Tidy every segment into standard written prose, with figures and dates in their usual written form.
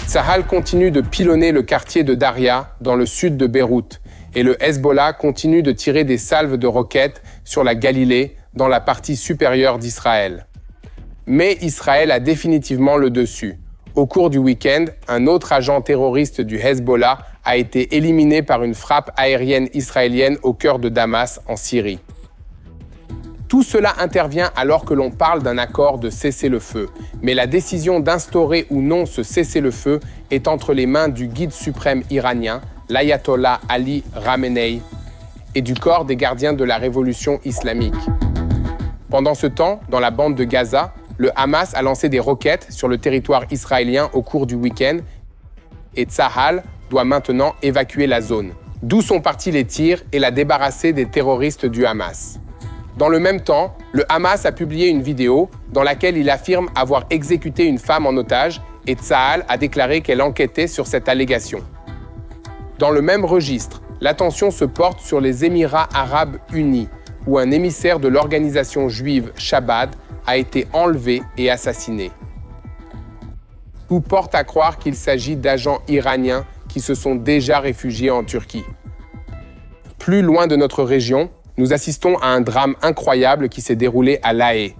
Tsahal continue de pilonner le quartier de Daria, dans le sud de Beyrouth, et le Hezbollah continue de tirer des salves de roquettes sur la Galilée, dans la partie supérieure d'Israël. Mais Israël a définitivement le dessus. Au cours du week-end, un autre agent terroriste du Hezbollah a été éliminé par une frappe aérienne israélienne au cœur de Damas, en Syrie. Tout cela intervient alors que l'on parle d'un accord de cessez-le-feu. Mais la décision d'instaurer ou non ce cessez-le-feu est entre les mains du guide suprême iranien, l'ayatollah Ali Khamenei, et du corps des gardiens de la révolution islamique. Pendant ce temps, dans la bande de Gaza, le Hamas a lancé des roquettes sur le territoire israélien au cours du week-end et Tsahal doit maintenant évacuer la zone, d'où sont partis les tirs et la débarrasser des terroristes du Hamas. Dans le même temps, le Hamas a publié une vidéo dans laquelle il affirme avoir exécuté une femme en otage et Tsahal a déclaré qu'elle enquêtait sur cette allégation. Dans le même registre, l'attention se porte sur les Émirats arabes unis, où un émissaire de l'organisation juive Chabad a été enlevé et assassiné. Tout porte à croire qu'il s'agit d'agents iraniens qui se sont déjà réfugiés en Turquie. Plus loin de notre région, nous assistons à un drame incroyable qui s'est déroulé à La Haye.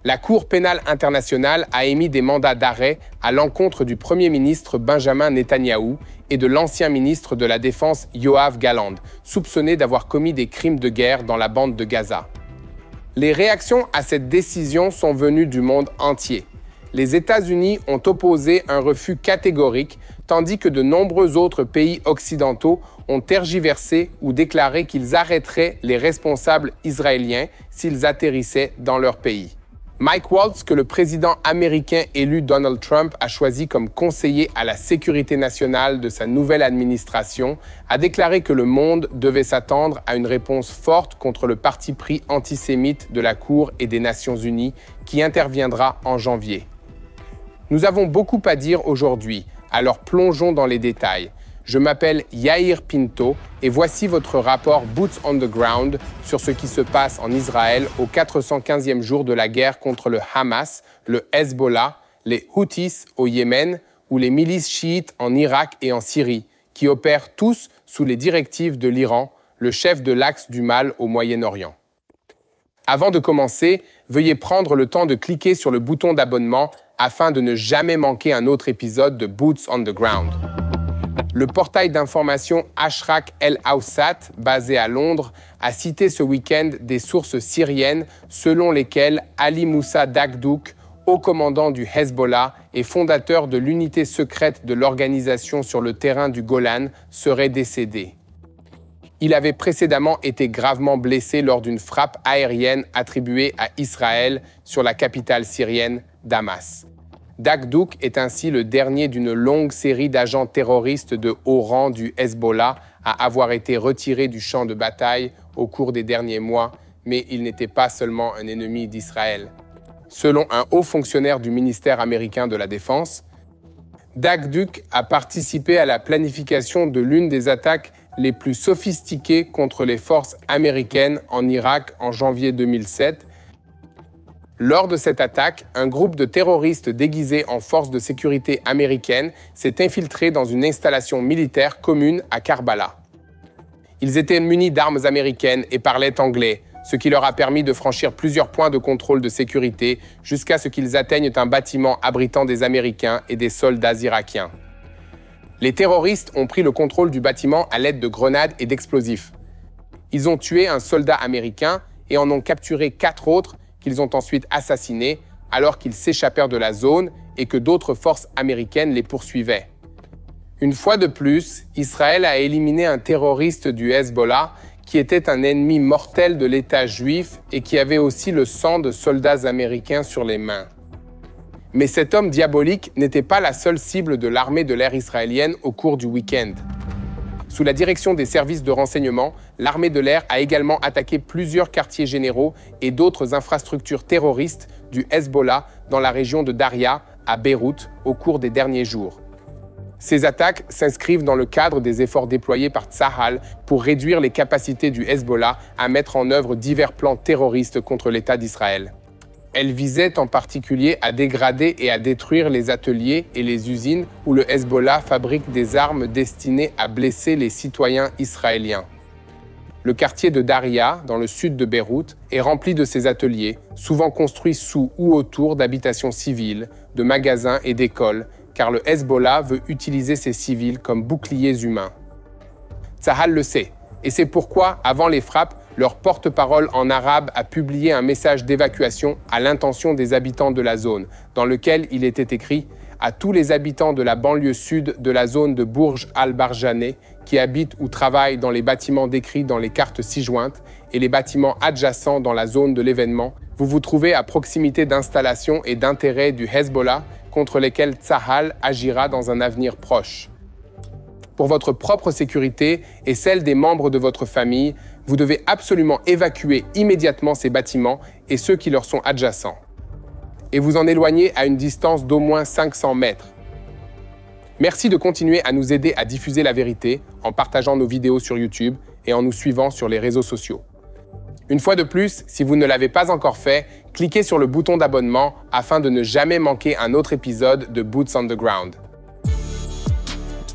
La Cour pénale internationale a émis des mandats d'arrêt à l'encontre du Premier ministre Benjamin Netanyahou et de l'ancien ministre de la Défense Yoav Galland, soupçonnés d'avoir commis des crimes de guerre dans la bande de Gaza. Les réactions à cette décision sont venues du monde entier. Les États-Unis ont opposé un refus catégorique, tandis que de nombreux autres pays occidentaux ont tergiversé ou déclaré qu'ils arrêteraient les responsables israéliens s'ils atterrissaient dans leur pays. Mike Waltz, que le président américain élu Donald Trump a choisi comme conseiller à la sécurité nationale de sa nouvelle administration, a déclaré que le monde devait s'attendre à une réponse forte contre le parti pris antisémite de la Cour et des Nations Unies qui interviendra en janvier. Nous avons beaucoup à dire aujourd'hui, alors plongeons dans les détails. Je m'appelle Yair Pinto et voici votre rapport Boots on the Ground sur ce qui se passe en Israël au 415e jour de la guerre contre le Hamas, le Hezbollah, les Houthis au Yémen ou les milices chiites en Irak et en Syrie, qui opèrent tous sous les directives de l'Iran, le chef de l'axe du mal au Moyen-Orient. Avant de commencer, veuillez prendre le temps de cliquer sur le bouton d'abonnement afin de ne jamais manquer un autre épisode de Boots on the Ground. Le portail d'information Ashraq El-Awsat, basé à Londres, a cité ce week-end des sources syriennes selon lesquelles Ali Moussa Dagdouk, haut commandant du Hezbollah et fondateur de l'unité secrète de l'organisation sur le terrain du Golan, serait décédé. Il avait précédemment été gravement blessé lors d'une frappe aérienne attribuée à Israël sur la capitale syrienne, Damas. Dagdouk est ainsi le dernier d'une longue série d'agents terroristes de haut rang du Hezbollah à avoir été retiré du champ de bataille au cours des derniers mois, mais il n'était pas seulement un ennemi d'Israël. Selon un haut fonctionnaire du ministère américain de la Défense, Dagdouk a participé à la planification de l'une des attaques les plus sophistiquées contre les forces américaines en Irak en janvier 2007. Lors de cette attaque, un groupe de terroristes déguisés en forces de sécurité américaines s'est infiltré dans une installation militaire commune à Karbala. Ils étaient munis d'armes américaines et parlaient anglais, ce qui leur a permis de franchir plusieurs points de contrôle de sécurité jusqu'à ce qu'ils atteignent un bâtiment abritant des Américains et des soldats irakiens. Les terroristes ont pris le contrôle du bâtiment à l'aide de grenades et d'explosifs. Ils ont tué un soldat américain et en ont capturé 4 autres qu'ils ont ensuite assassinés alors qu'ils s'échappèrent de la zone et que d'autres forces américaines les poursuivaient. Une fois de plus, Israël a éliminé un terroriste du Hezbollah qui était un ennemi mortel de l'État juif et qui avait aussi le sang de soldats américains sur les mains. Mais cet homme diabolique n'était pas la seule cible de l'armée de l'air israélienne au cours du week-end. Sous la direction des services de renseignement, l'armée de l'air a également attaqué plusieurs quartiers généraux et d'autres infrastructures terroristes du Hezbollah dans la région de Daria, à Beyrouth, au cours des derniers jours. Ces attaques s'inscrivent dans le cadre des efforts déployés par Tsahal pour réduire les capacités du Hezbollah à mettre en œuvre divers plans terroristes contre l'État d'Israël. Elle visait en particulier à dégrader et à détruire les ateliers et les usines où le Hezbollah fabrique des armes destinées à blesser les citoyens israéliens. Le quartier de Daria, dans le sud de Beyrouth, est rempli de ces ateliers, souvent construits sous ou autour d'habitations civiles, de magasins et d'écoles, car le Hezbollah veut utiliser ces civils comme boucliers humains. Tsahal le sait, et c'est pourquoi, avant les frappes, leur porte-parole en arabe a publié un message d'évacuation à l'intention des habitants de la zone, dans lequel il était écrit « À tous les habitants de la banlieue sud de la zone de Bourj al-Barjaneh qui habitent ou travaillent dans les bâtiments décrits dans les cartes ci-jointes et les bâtiments adjacents dans la zone de l'événement, vous vous trouvez à proximité d'installations et d'intérêts du Hezbollah contre lesquels Tsahal agira dans un avenir proche. Pour votre propre sécurité et celle des membres de votre famille, vous devez absolument évacuer immédiatement ces bâtiments et ceux qui leur sont adjacents. Et vous en éloigner à une distance d'au moins 500 mètres. Merci de continuer à nous aider à diffuser la vérité en partageant nos vidéos sur YouTube et en nous suivant sur les réseaux sociaux. Une fois de plus, si vous ne l'avez pas encore fait, cliquez sur le bouton d'abonnement afin de ne jamais manquer un autre épisode de Boots on the Ground.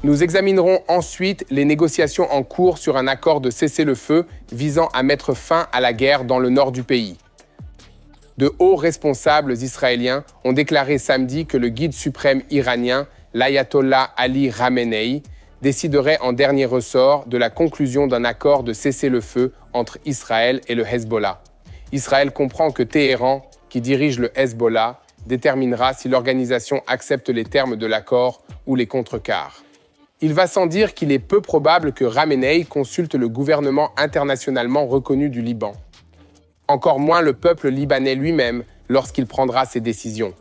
Nous examinerons ensuite les négociations en cours sur un accord de cessez-le-feu visant à mettre fin à la guerre dans le nord du pays. De hauts responsables israéliens ont déclaré samedi que le guide suprême iranien, l'ayatollah Ali Khamenei, déciderait en dernier ressort de la conclusion d'un accord de cessez-le-feu entre Israël et le Hezbollah. Israël comprend que Téhéran, qui dirige le Hezbollah, déterminera si l'organisation accepte les termes de l'accord ou les contrecarre. Il va sans dire qu'il est peu probable que Khamenei consulte le gouvernement internationalement reconnu du Liban. Encore moins le peuple libanais lui-même lorsqu'il prendra ses décisions.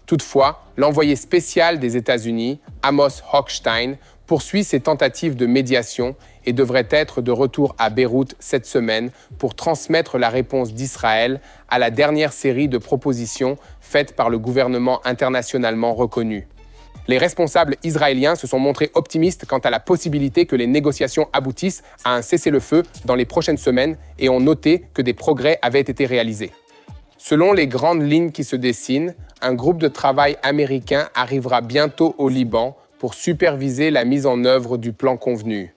Toutefois, l'envoyé spécial des États-Unis, Amos Hochstein, poursuit ses tentatives de médiation et devrait être de retour à Beyrouth cette semaine pour transmettre la réponse d'Israël à la dernière série de propositions faites par le gouvernement internationalement reconnu. Les responsables israéliens se sont montrés optimistes quant à la possibilité que les négociations aboutissent à un cessez-le-feu dans les prochaines semaines et ont noté que des progrès avaient été réalisés. Selon les grandes lignes qui se dessinent, un groupe de travail américain arrivera bientôt au Liban pour superviser la mise en œuvre du plan convenu.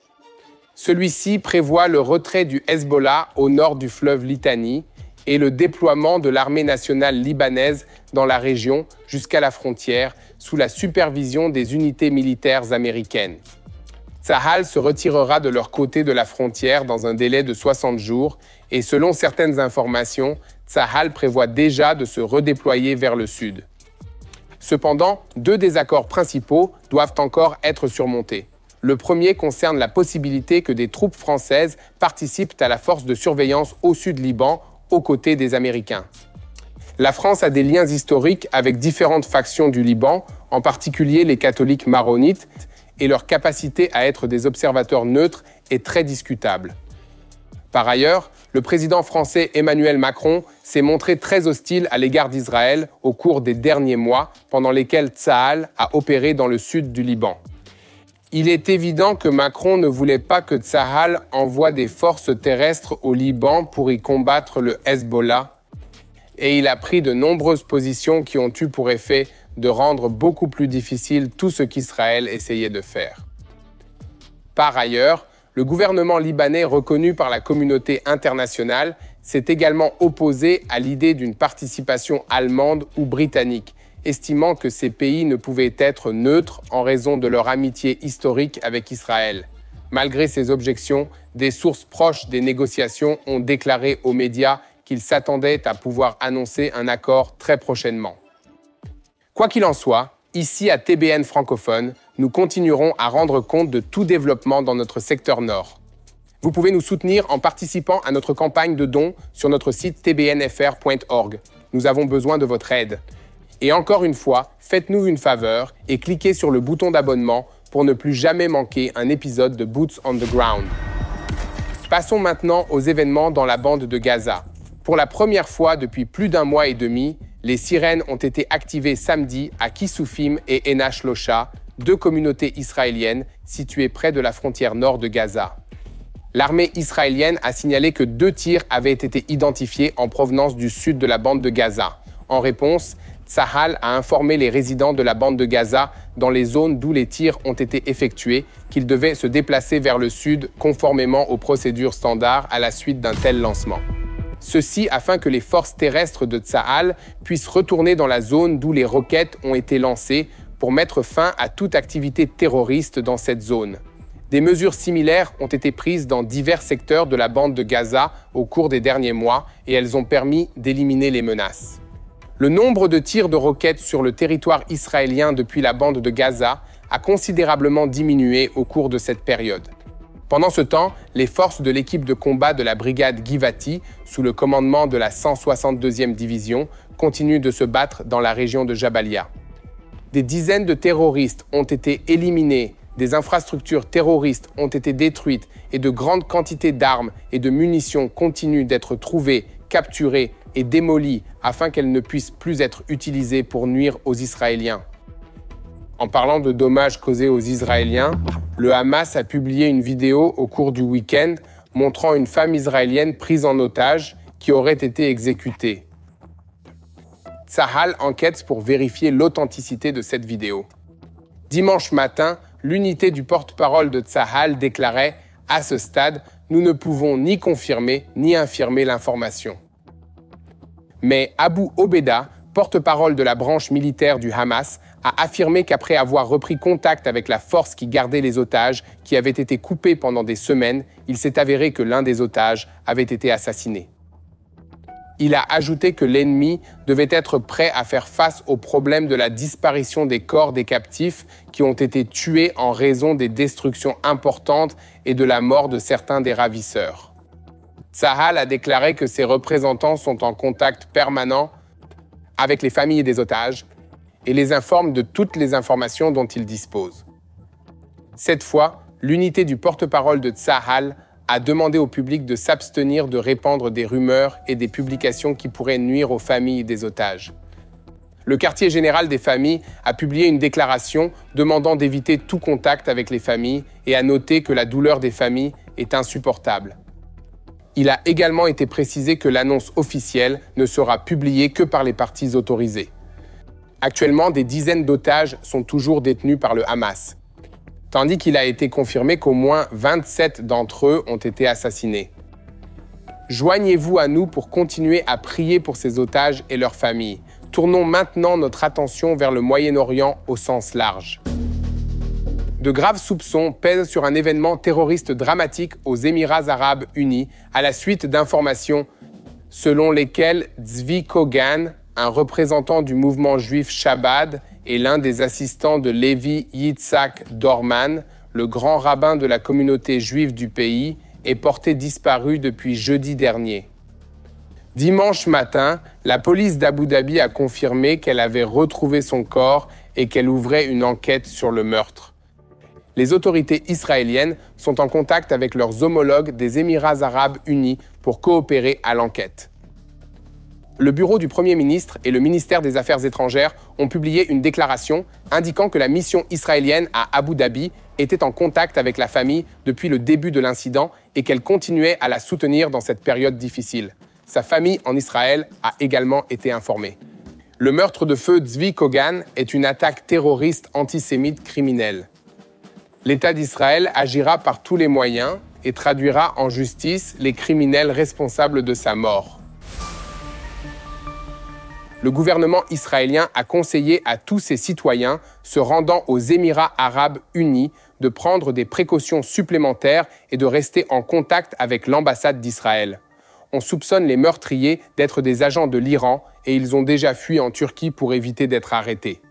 Celui-ci prévoit le retrait du Hezbollah au nord du fleuve Litani et le déploiement de l'armée nationale libanaise dans la région jusqu'à la frontière sous la supervision des unités militaires américaines. Tsahal se retirera de leur côté de la frontière dans un délai de 60 jours et selon certaines informations, Tsahal prévoit déjà de se redéployer vers le sud. Cependant, deux désaccords principaux doivent encore être surmontés. Le premier concerne la possibilité que des troupes françaises participent à la force de surveillance au sud Liban aux côtés des Américains. La France a des liens historiques avec différentes factions du Liban, en particulier les catholiques maronites, et leur capacité à être des observateurs neutres est très discutable. Par ailleurs, le président français Emmanuel Macron s'est montré très hostile à l'égard d'Israël au cours des derniers mois, pendant lesquels Tsahal a opéré dans le sud du Liban. Il est évident que Macron ne voulait pas que Tsahal envoie des forces terrestres au Liban pour y combattre le Hezbollah, et il a pris de nombreuses positions qui ont eu pour effet de rendre beaucoup plus difficile tout ce qu'Israël essayait de faire. Par ailleurs, le gouvernement libanais reconnu par la communauté internationale s'est également opposé à l'idée d'une participation allemande ou britannique, estimant que ces pays ne pouvaient être neutres en raison de leur amitié historique avec Israël. Malgré ces objections, des sources proches des négociations ont déclaré aux médias qu'ils s'attendaient à pouvoir annoncer un accord très prochainement. Quoi qu'il en soit, ici à TBN francophone, nous continuerons à rendre compte de tout développement dans notre secteur nord. Vous pouvez nous soutenir en participant à notre campagne de dons sur notre site tbnfr.org. Nous avons besoin de votre aide. Et encore une fois, faites-nous une faveur et cliquez sur le bouton d'abonnement pour ne plus jamais manquer un épisode de Boots on the Ground. Passons maintenant aux événements dans la bande de Gaza. Pour la première fois depuis plus d'un mois et demi, les sirènes ont été activées samedi à Kissoufim et Enach Losha, deux communautés israéliennes situées près de la frontière nord de Gaza. L'armée israélienne a signalé que 2 tirs avaient été identifiés en provenance du sud de la bande de Gaza. En réponse, Tsahal a informé les résidents de la bande de Gaza dans les zones d'où les tirs ont été effectués qu'ils devaient se déplacer vers le sud conformément aux procédures standards à la suite d'un tel lancement. Ceci afin que les forces terrestres de Tsahal puissent retourner dans la zone d'où les roquettes ont été lancées pour mettre fin à toute activité terroriste dans cette zone. Des mesures similaires ont été prises dans divers secteurs de la bande de Gaza au cours des derniers mois et elles ont permis d'éliminer les menaces. Le nombre de tirs de roquettes sur le territoire israélien depuis la bande de Gaza a considérablement diminué au cours de cette période. Pendant ce temps, les forces de l'équipe de combat de la brigade Givati, sous le commandement de la 162e division, continuent de se battre dans la région de Jabalia. Des dizaines de terroristes ont été éliminés, des infrastructures terroristes ont été détruites et de grandes quantités d'armes et de munitions continuent d'être trouvées, capturées et démolies afin qu'elles ne puissent plus être utilisées pour nuire aux Israéliens. En parlant de dommages causés aux Israéliens, le Hamas a publié une vidéo au cours du week-end montrant une femme israélienne prise en otage qui aurait été exécutée. Tsahal enquête pour vérifier l'authenticité de cette vidéo. Dimanche matin, l'unité du porte-parole de Tsahal déclarait « À ce stade, nous ne pouvons ni confirmer ni infirmer l'information ». Mais Abu Obeda, porte-parole de la branche militaire du Hamas, a affirmé qu'après avoir repris contact avec la force qui gardait les otages, qui avaient été coupés pendant des semaines, il s'est avéré que l'un des otages avait été assassiné. Il a ajouté que l'ennemi devait être prêt à faire face au problème de la disparition des corps des captifs qui ont été tués en raison des destructions importantes et de la mort de certains des ravisseurs. Tsahal a déclaré que ses représentants sont en contact permanent avec les familles des otages et les informe de toutes les informations dont ils disposent. Cette fois, l'unité du porte-parole de Tsahal a demandé au public de s'abstenir de répandre des rumeurs et des publications qui pourraient nuire aux familles des otages. Le quartier général des familles a publié une déclaration demandant d'éviter tout contact avec les familles et a noté que la douleur des familles est insupportable. Il a également été précisé que l'annonce officielle ne sera publiée que par les parties autorisées. Actuellement, des dizaines d'otages sont toujours détenus par le Hamas, tandis qu'il a été confirmé qu'au moins 27 d'entre eux ont été assassinés. Joignez-vous à nous pour continuer à prier pour ces otages et leurs familles. Tournons maintenant notre attention vers le Moyen-Orient au sens large. De graves soupçons pèsent sur un événement terroriste dramatique aux Émirats arabes unis à la suite d'informations selon lesquelles Zvi Kogan, un représentant du mouvement juif Chabad et l'un des assistants de Lévi Yitzhak Dorman, le grand rabbin de la communauté juive du pays, est porté disparu depuis jeudi dernier. Dimanche matin, la police d'Abu Dhabi a confirmé qu'elle avait retrouvé son corps et qu'elle ouvrait une enquête sur le meurtre. Les autorités israéliennes sont en contact avec leurs homologues des Émirats arabes unis pour coopérer à l'enquête. Le bureau du Premier ministre et le ministère des Affaires étrangères ont publié une déclaration indiquant que la mission israélienne à Abu Dhabi était en contact avec la famille depuis le début de l'incident et qu'elle continuait à la soutenir dans cette période difficile. Sa famille en Israël a également été informée. Le meurtre de feu Zvi Kogan est une attaque terroriste antisémite criminelle. L'État d'Israël agira par tous les moyens et traduira en justice les criminels responsables de sa mort. Le gouvernement israélien a conseillé à tous ses citoyens se rendant aux Émirats arabes unis de prendre des précautions supplémentaires et de rester en contact avec l'ambassade d'Israël. On soupçonne les meurtriers d'être des agents de l'Iran et ils ont déjà fui en Turquie pour éviter d'être arrêtés.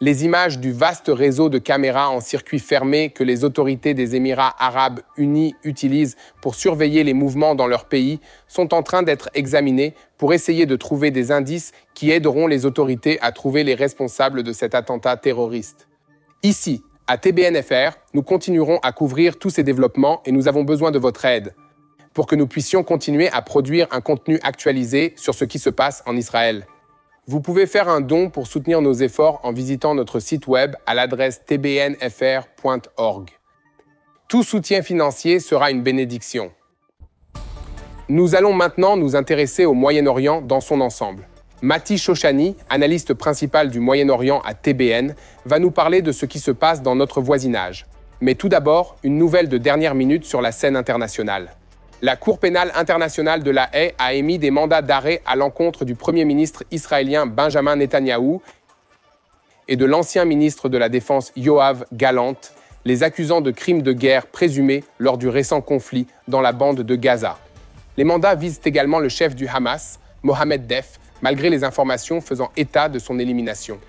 Les images du vaste réseau de caméras en circuit fermé que les autorités des Émirats arabes unis utilisent pour surveiller les mouvements dans leur pays sont en train d'être examinées pour essayer de trouver des indices qui aideront les autorités à trouver les responsables de cet attentat terroriste. Ici, à TBN-FR, nous continuerons à couvrir tous ces développements et nous avons besoin de votre aide pour que nous puissions continuer à produire un contenu actualisé sur ce qui se passe en Israël. Vous pouvez faire un don pour soutenir nos efforts en visitant notre site web à l'adresse tbnfr.org. Tout soutien financier sera une bénédiction. Nous allons maintenant nous intéresser au Moyen-Orient dans son ensemble. Mati Shoshani, analyste principal du Moyen-Orient à TBN, va nous parler de ce qui se passe dans notre voisinage. Mais tout d'abord, une nouvelle de dernière minute sur la scène internationale. La Cour pénale internationale de La Haye a émis des mandats d'arrêt à l'encontre du Premier ministre israélien Benjamin Netanyahou et de l'ancien ministre de la Défense Yoav Gallant, les accusant de crimes de guerre présumés lors du récent conflit dans la bande de Gaza. Les mandats visent également le chef du Hamas, Mohamed Def, malgré les informations faisant état de son élimination.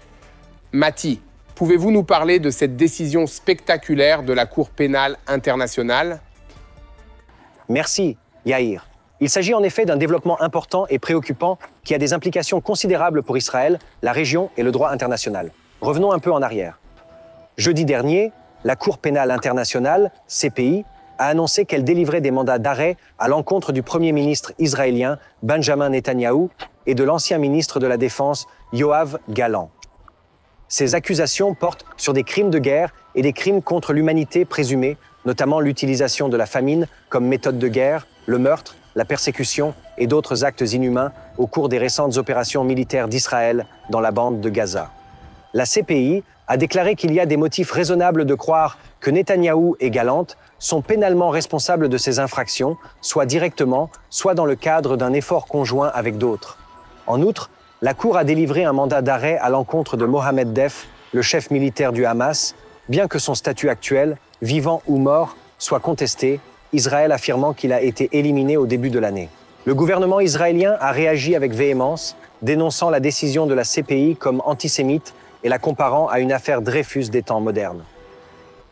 Mati, pouvez-vous nous parler de cette décision spectaculaire de la Cour pénale internationale ? Merci, Yair. Il s'agit en effet d'un développement important et préoccupant qui a des implications considérables pour Israël, la région et le droit international. Revenons un peu en arrière. Jeudi dernier, la Cour pénale internationale, CPI, a annoncé qu'elle délivrait des mandats d'arrêt à l'encontre du Premier ministre israélien Benjamin Netanyahou et de l'ancien ministre de la Défense Yoav Gallant. Ces accusations portent sur des crimes de guerre et des crimes contre l'humanité présumés, notamment l'utilisation de la famine comme méthode de guerre, le meurtre, la persécution et d'autres actes inhumains au cours des récentes opérations militaires d'Israël dans la bande de Gaza. La CPI a déclaré qu'il y a des motifs raisonnables de croire que Netanyahou et Gallant sont pénalement responsables de ces infractions, soit directement, soit dans le cadre d'un effort conjoint avec d'autres. En outre, la Cour a délivré un mandat d'arrêt à l'encontre de Mohamed Def, le chef militaire du Hamas, bien que son statut actuel, vivant ou mort, soit contesté, Israël affirmant qu'il a été éliminé au début de l'année. Le gouvernement israélien a réagi avec véhémence, dénonçant la décision de la CPI comme antisémite et la comparant à une affaire Dreyfus des temps modernes.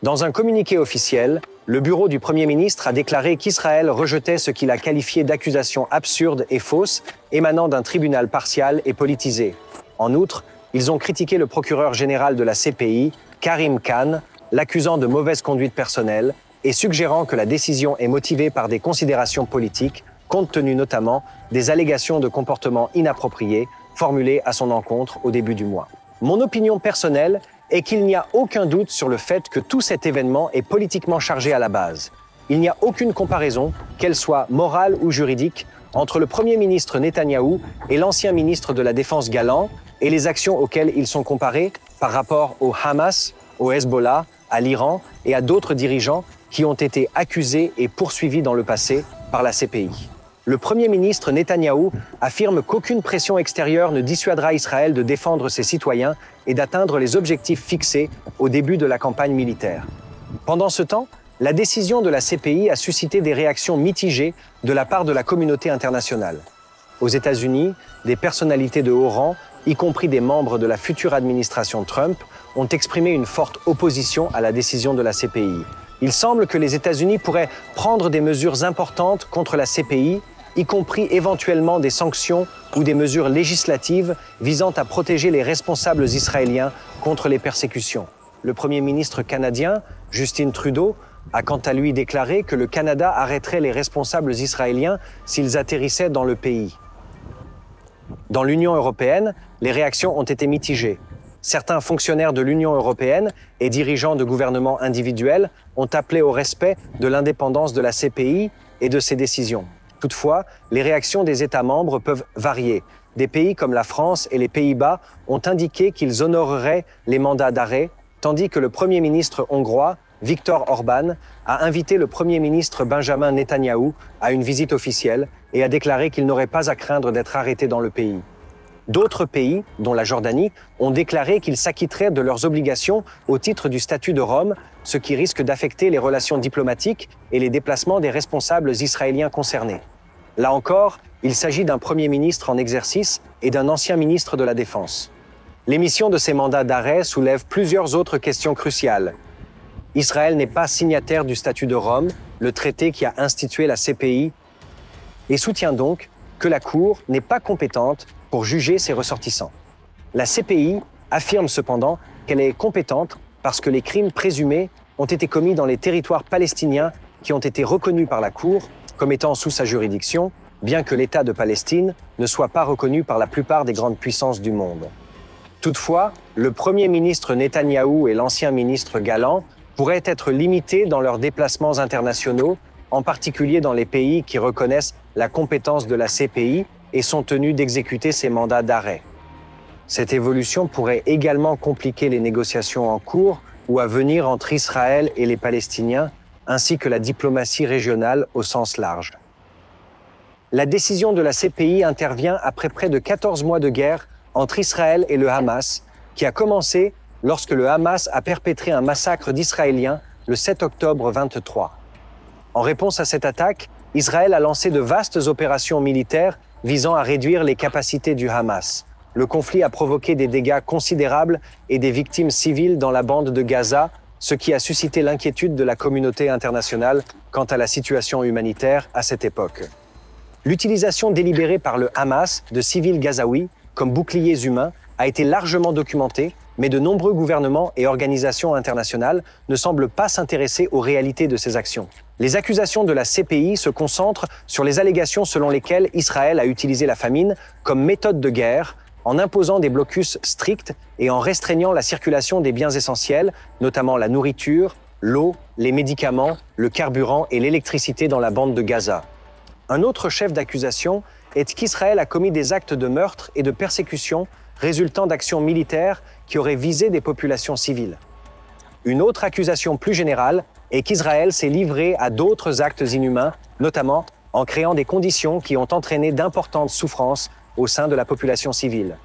Dans un communiqué officiel, le bureau du Premier ministre a déclaré qu'Israël rejetait ce qu'il a qualifié d'accusations absurdes et fausses émanant d'un tribunal partial et politisé. En outre, ils ont critiqué le procureur général de la CPI, Karim Khan, l'accusant de mauvaise conduite personnelle et suggérant que la décision est motivée par des considérations politiques, compte tenu notamment des allégations de comportement inapproprié formulées à son encontre au début du mois. Mon opinion personnelle est qu'il n'y a aucun doute sur le fait que tout cet événement est politiquement chargé à la base. Il n'y a aucune comparaison, qu'elle soit morale ou juridique, entre le Premier ministre Netanyahou et l'ancien ministre de la Défense Gallant et les actions auxquelles ils sont comparés par rapport au Hamas, au Hezbollah, à l'Iran et à d'autres dirigeants qui ont été accusés et poursuivis dans le passé par la CPI. Le Premier ministre Netanyahou affirme qu'aucune pression extérieure ne dissuadera Israël de défendre ses citoyens et d'atteindre les objectifs fixés au début de la campagne militaire. Pendant ce temps, la décision de la CPI a suscité des réactions mitigées de la part de la communauté internationale. Aux États-Unis, des personnalités de haut rang, y compris des membres de la future administration Trump, ont exprimé une forte opposition à la décision de la CPI. Il semble que les États-Unis pourraient prendre des mesures importantes contre la CPI, y compris éventuellement des sanctions ou des mesures législatives visant à protéger les responsables israéliens contre les persécutions. Le Premier ministre canadien, Justin Trudeau, a quant à lui déclaré que le Canada arrêterait les responsables israéliens s'ils atterrissaient dans le pays. Dans l'Union européenne, les réactions ont été mitigées. Certains fonctionnaires de l'Union européenne et dirigeants de gouvernements individuels ont appelé au respect de l'indépendance de la CPI et de ses décisions. Toutefois, les réactions des États membres peuvent varier. Des pays comme la France et les Pays-Bas ont indiqué qu'ils honoreraient les mandats d'arrêt, tandis que le Premier ministre hongrois, Viktor Orban, a invité le Premier ministre Benjamin Netanyahou à une visite officielle et a déclaré qu'il n'aurait pas à craindre d'être arrêté dans le pays. D'autres pays, dont la Jordanie, ont déclaré qu'ils s'acquitteraient de leurs obligations au titre du statut de Rome, ce qui risque d'affecter les relations diplomatiques et les déplacements des responsables israéliens concernés. Là encore, il s'agit d'un Premier ministre en exercice et d'un ancien ministre de la Défense. L'émission de ces mandats d'arrêt soulève plusieurs autres questions cruciales. Israël n'est pas signataire du statut de Rome, le traité qui a institué la CPI, et soutient donc que la Cour n'est pas compétente pour juger ses ressortissants. La CPI affirme cependant qu'elle est compétente parce que les crimes présumés ont été commis dans les territoires palestiniens qui ont été reconnus par la Cour comme étant sous sa juridiction, bien que l'État de Palestine ne soit pas reconnu par la plupart des grandes puissances du monde. Toutefois, le Premier ministre Netanyahou et l'ancien ministre Gallant pourraient être limités dans leurs déplacements internationaux, en particulier dans les pays qui reconnaissent la compétence de la CPI et sont tenus d'exécuter ces mandats d'arrêt. Cette évolution pourrait également compliquer les négociations en cours ou à venir entre Israël et les Palestiniens, ainsi que la diplomatie régionale au sens large. La décision de la CPI intervient après près de 14 mois de guerre entre Israël et le Hamas, qui a commencé lorsque le Hamas a perpétré un massacre d'Israéliens le 7 octobre 23. En réponse à cette attaque, Israël a lancé de vastes opérations militaires visant à réduire les capacités du Hamas. Le conflit a provoqué des dégâts considérables et des victimes civiles dans la bande de Gaza, ce qui a suscité l'inquiétude de la communauté internationale quant à la situation humanitaire à cette époque. L'utilisation délibérée par le Hamas de civils gazaouis comme boucliers humains a été largement documentée, mais de nombreux gouvernements et organisations internationales ne semblent pas s'intéresser aux réalités de ces actions. Les accusations de la CPI se concentrent sur les allégations selon lesquelles Israël a utilisé la famine comme méthode de guerre, en imposant des blocus stricts et en restreignant la circulation des biens essentiels, notamment la nourriture, l'eau, les médicaments, le carburant et l'électricité dans la bande de Gaza. Un autre chef d'accusation est qu'Israël a commis des actes de meurtre et de persécution résultant d'actions militaires qui auraient visé des populations civiles. Une autre accusation plus générale est qu'Israël s'est livré à d'autres actes inhumains, notamment en créant des conditions qui ont entraîné d'importantes souffrances au sein de la population civile.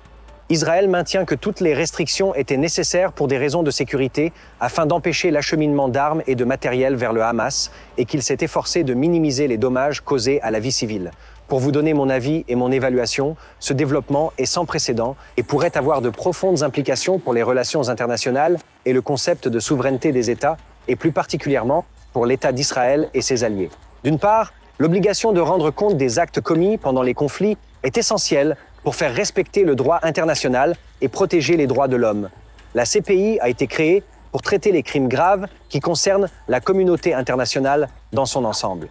Israël maintient que toutes les restrictions étaient nécessaires pour des raisons de sécurité afin d'empêcher l'acheminement d'armes et de matériel vers le Hamas et qu'il s'est efforcé de minimiser les dommages causés à la vie civile. Pour vous donner mon avis et mon évaluation, ce développement est sans précédent et pourrait avoir de profondes implications pour les relations internationales et le concept de souveraineté des États, et plus particulièrement pour l'État d'Israël et ses alliés. D'une part, l'obligation de rendre compte des actes commis pendant les conflits est essentielle pour faire respecter le droit international et protéger les droits de l'homme. La CPI a été créée pour traiter les crimes graves qui concernent la communauté internationale dans son ensemble.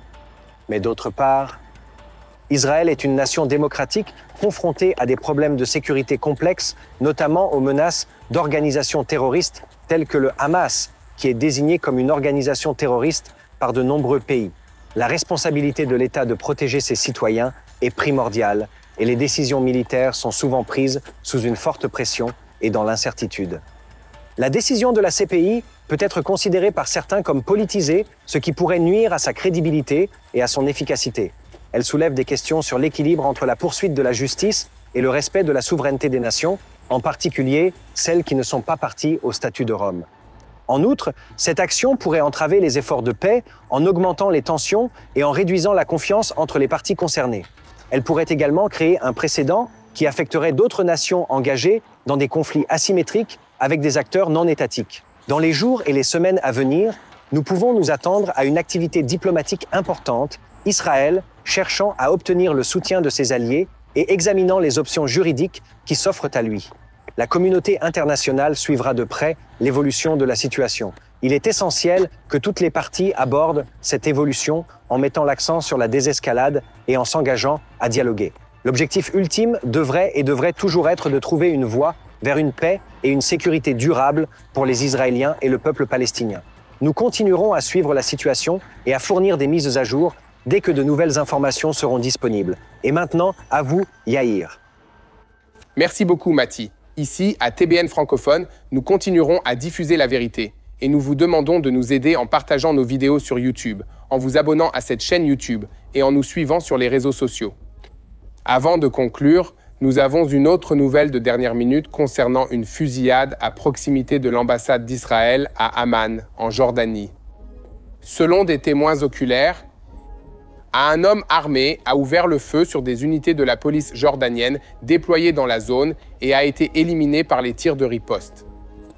Mais d'autre part, Israël est une nation démocratique confrontée à des problèmes de sécurité complexes, notamment aux menaces d'organisations terroristes telles que le Hamas, qui est désigné comme une organisation terroriste par de nombreux pays. La responsabilité de l'État de protéger ses citoyens est primordiale et les décisions militaires sont souvent prises sous une forte pression et dans l'incertitude. La décision de la CPI peut être considérée par certains comme politisée, ce qui pourrait nuire à sa crédibilité et à son efficacité. Elle soulève des questions sur l'équilibre entre la poursuite de la justice et le respect de la souveraineté des nations, en particulier celles qui ne sont pas parties au statut de Rome. En outre, cette action pourrait entraver les efforts de paix en augmentant les tensions et en réduisant la confiance entre les parties concernées. Elle pourrait également créer un précédent qui affecterait d'autres nations engagées dans des conflits asymétriques avec des acteurs non étatiques. Dans les jours et les semaines à venir, nous pouvons nous attendre à une activité diplomatique importante, Israël cherchant à obtenir le soutien de ses alliés et examinant les options juridiques qui s'offrent à lui. La communauté internationale suivra de près l'évolution de la situation. Il est essentiel que toutes les parties abordent cette évolution en mettant l'accent sur la désescalade et en s'engageant à dialoguer. L'objectif ultime devrait toujours être de trouver une voie vers une paix et une sécurité durable pour les Israéliens et le peuple palestinien. Nous continuerons à suivre la situation et à fournir des mises à jour dès que de nouvelles informations seront disponibles. Et maintenant, à vous, Yair. Merci beaucoup, Mati. Ici, à TBN francophone, nous continuerons à diffuser la vérité. Et nous vous demandons de nous aider en partageant nos vidéos sur YouTube, en vous abonnant à cette chaîne YouTube et en nous suivant sur les réseaux sociaux. Avant de conclure, nous avons une autre nouvelle de dernière minute concernant une fusillade à proximité de l'ambassade d'Israël à Amman, en Jordanie. Selon des témoins oculaires, un homme armé a ouvert le feu sur des unités de la police jordanienne déployées dans la zone et a été éliminé par les tirs de riposte.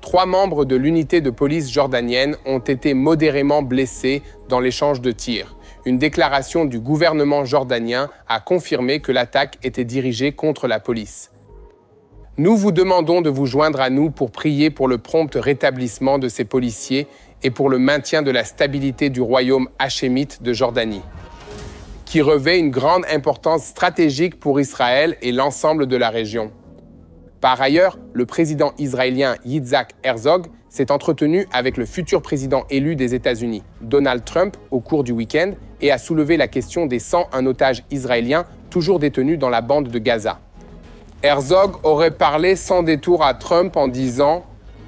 3 membres de l'unité de police jordanienne ont été modérément blessés dans l'échange de tirs. Une déclaration du gouvernement jordanien a confirmé que l'attaque était dirigée contre la police. Nous vous demandons de vous joindre à nous pour prier pour le prompt rétablissement de ces policiers et pour le maintien de la stabilité du royaume hachémite de Jordanie, qui revêt une grande importance stratégique pour Israël et l'ensemble de la région. Par ailleurs, le président israélien Yitzhak Herzog s'est entretenu avec le futur président élu des États-Unis, Donald Trump, au cours du week-end et a soulevé la question des 101 otages israéliens toujours détenus dans la bande de Gaza. Herzog aurait parlé sans détour à Trump en disant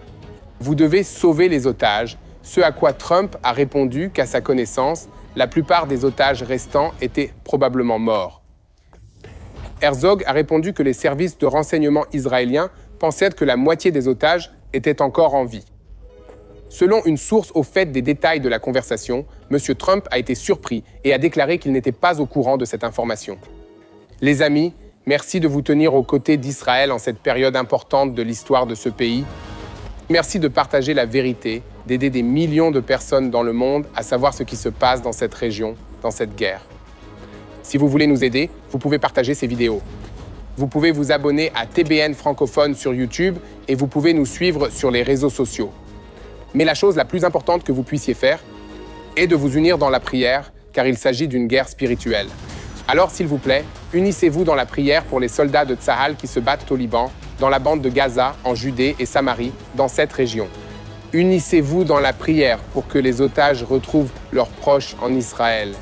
« Vous devez sauver les otages », ce à quoi Trump a répondu qu'à sa connaissance, la plupart des otages restants étaient probablement morts. Herzog a répondu que les services de renseignement israéliens pensaient que la moitié des otages étaient encore en vie. Selon une source au fait des détails de la conversation, M. Trump a été surpris et a déclaré qu'il n'était pas au courant de cette information. Les amis, merci de vous tenir aux côtés d'Israël en cette période importante de l'histoire de ce pays. Merci de partager la vérité, d'aider des millions de personnes dans le monde à savoir ce qui se passe dans cette région, dans cette guerre. Si vous voulez nous aider, vous pouvez partager ces vidéos. Vous pouvez vous abonner à TBN francophone sur YouTube et vous pouvez nous suivre sur les réseaux sociaux. Mais la chose la plus importante que vous puissiez faire est de vous unir dans la prière, car il s'agit d'une guerre spirituelle. Alors, s'il vous plaît, unissez-vous dans la prière pour les soldats de Tsahal qui se battent au Liban, dans la bande de Gaza, en Judée et Samarie, dans cette région. Unissez-vous dans la prière pour que les otages retrouvent leurs proches en Israël.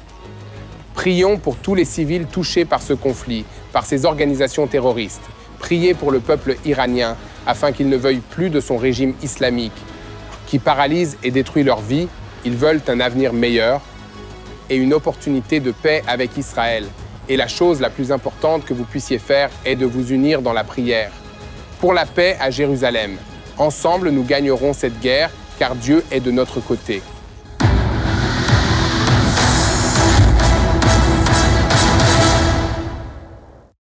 Prions pour tous les civils touchés par ce conflit, par ces organisations terroristes. Priez pour le peuple iranien, afin qu'il ne veuille plus de son régime islamique, qui paralyse et détruit leur vie. Ils veulent un avenir meilleur et une opportunité de paix avec Israël. Et la chose la plus importante que vous puissiez faire est de vous unir dans la prière. Pour la paix à Jérusalem. Ensemble, nous gagnerons cette guerre, car Dieu est de notre côté.